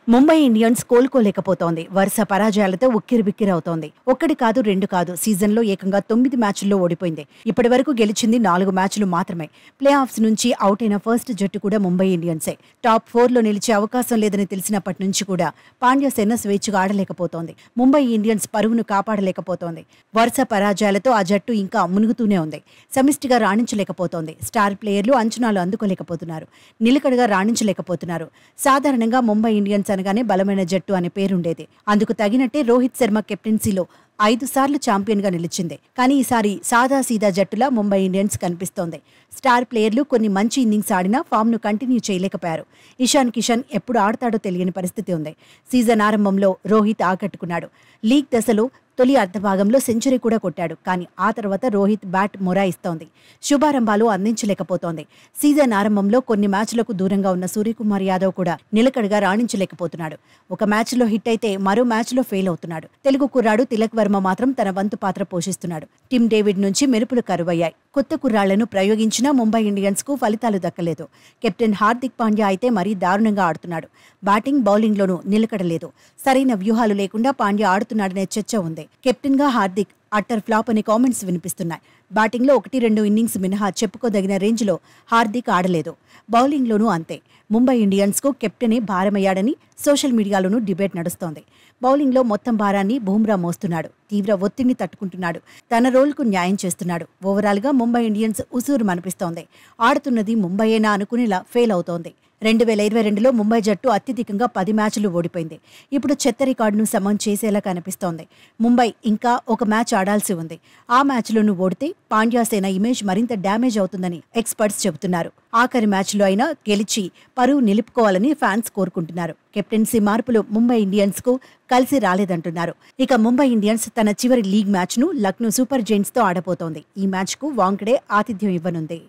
Mumbai Indians కోలుకోలేకపోతోంది. వరుస పరాజయాలతో ఉక్కిరిబిక్కిరవుతోంది. ఒక్కటి కాదు, రెండు కాదు, సీజన్లో ఏకంగా 9 మ్యాచ్ల్లో ఓడిపోయింది. ఇప్పటి వరకు గెలిచింది 4 మ్యాచ్లు మాత్రమే. ప్లే ఆఫ్స్ నుంచి అవుట్ అయిన ఫస్ట్ జట్టు కూడా ముంబై ఇండియన్సే. టాప్ 4లో నిలిచే అవకాశం లేదని తెలిసినప్పటి నుంచి కూడా పాండ్యసేన స్వేచ్ఛగా ఆడలేకపోతోంది. ముంబై ఇండియన్స్ పరువును కాపాడలేకపోతోంది. వరుస పరాజయాలతో ఆ జట్టు ఇంకా మునుగుతూనే ఉంది. సమిష్టిగా రాణించలేకపోతోంది. స్టార్ ప్లేయర్లు అంచనాలు అందుకోలేకపోతున్నారు. నిలకడగా రాణించలేకపోతున్నారు. సాధారణంగా ముంబై ఇండియన్స్ అనగానే బలమైన జట్టు అనే పేరుండేది. అందుకు తగినట్టే రోహిత్ శర్మ కెప్టెన్సీలో 5 సార్లు ఛాంపియన్గా నిలిచింది. కానీ ఈసారి సాదాసీదా జట్టులా ముంబై ఇండియన్స్ కనిపిస్తోంది. స్టార్ ప్లేయర్లు కొన్ని మంచి ఇన్నింగ్స్ ఆడినా ఫామ్ను కంటిన్యూ చేయలేకపోయారు. ఇషాన్ కిషన్ ఎప్పుడు ఆడతాడో తెలియని పరిస్థితి ఉంది. సీజన్ ఆరంభంలో రోహిత్ ఆకట్టుకున్నాడు. లీగ్ దశలో తొలి అర్ధభాగంలో సెంచరీ కూడా కొట్టాడు. కానీ ఆ తర్వాత రోహిత్ బ్యాట్ మొరాయిస్తోంది. శుభారంభాలు అందించలేకపోతోంది. సీజన్ ఆరంభంలో కొన్ని మ్యాచ్లకు దూరంగా ఉన్న సూర్యకుమార్ యాదవ్ కూడా నిలకడగా రాణించలేకపోతున్నాడు. ఒక మ్యాచ్లో హిట్ అయితే మరో మ్యాచ్లో ఫెయిల్ అవుతున్నాడు. తెలుగు కుర్రాడు తిలక్ వర్మ మాత్రం తన వంతు పాత్ర పోషిస్తున్నాడు. టిమ్ డేవిడ్ నుంచి మెరుపులు కరువయ్యాయి. కొత్త కుర్రాళ్లను ప్రయోగించినా ముంబై ఇండియన్స్కు ఫలితాలు దక్కలేదు. కెప్టెన్ హార్దిక్ పాండ్యా అయితే మరీ దారుణంగా ఆడుతున్నాడు. బ్యాటింగ్, బౌలింగ్లోనూ నిలకడలేదు. సరైన వ్యూహాలు లేకుండా పాండ్యా ఆడుతున్నాడనే చర్చ ఉంది. కెప్టెన్ గా హార్దిక్ అట్టర్ ఫ్లాప్ అనే కామెంట్స్ వినిపిస్తున్నాయి. బ్యాటింగ్లో 1-2 ఇన్నింగ్స్ మినహా చెప్పుకోదగిన రేంజ్లో హార్దిక్ ఆడలేదు. బౌలింగ్లోనూ అంతే. ముంబై ఇండియన్స్కు కెప్టెనే భారమయ్యాడని సోషల్ మీడియాలోనూ డిబేట్ నడుస్తోంది. బౌలింగ్లో మొత్తం భారాన్ని బుమ్రా మోస్తున్నాడు. తీవ్ర ఒత్తిడిని తట్టుకుంటున్నాడు. తన రోల్కు న్యాయం చేస్తున్నాడు. ఓవరాల్గా ముంబై ఇండియన్స్ ఉసూరు మనిపిస్తోంది. ఆడుతున్నది ముంబైయేనా అనుకునేలా ఫెయిల్ అవుతోంది. 2022లో ముంబై జట్టు అత్యధికంగా 10 మ్యాచ్లు ఓడిపోయింది. ఇప్పుడు చెత్త రికార్డును సమం చేసేలా కనిపిస్తోంది. ముంబై ఇంకా ఒక మ్యాచ్ ఆడాల్సి ఉంది. ఆ మ్యాచ్లోనూ ఓడితే పాండ్యాసేన ఇమేజ్ మరింత డ్యామేజ్ అవుతుందని ఎక్స్పర్ట్స్ చెబుతున్నారు. ఆఖరి మ్యాచ్లో అయినా గెలిచి పరువు నిలుపుకోవాలని ఫ్యాన్స్ కోరుకుంటున్నారు. కెప్టెన్సీ మార్పులు ముంబై ఇండియన్స్కు కలిసి రాలేదంటున్నారు. ఇక ముంబై ఇండియన్స్ తన చివరి లీగ్ మ్యాచ్ను లక్నో సూపర్ జైంట్స్తో ఆడబోతోంది. ఈ మ్యాచ్కు వాంకడే ఆతిథ్యం ఇవ్వనుంది.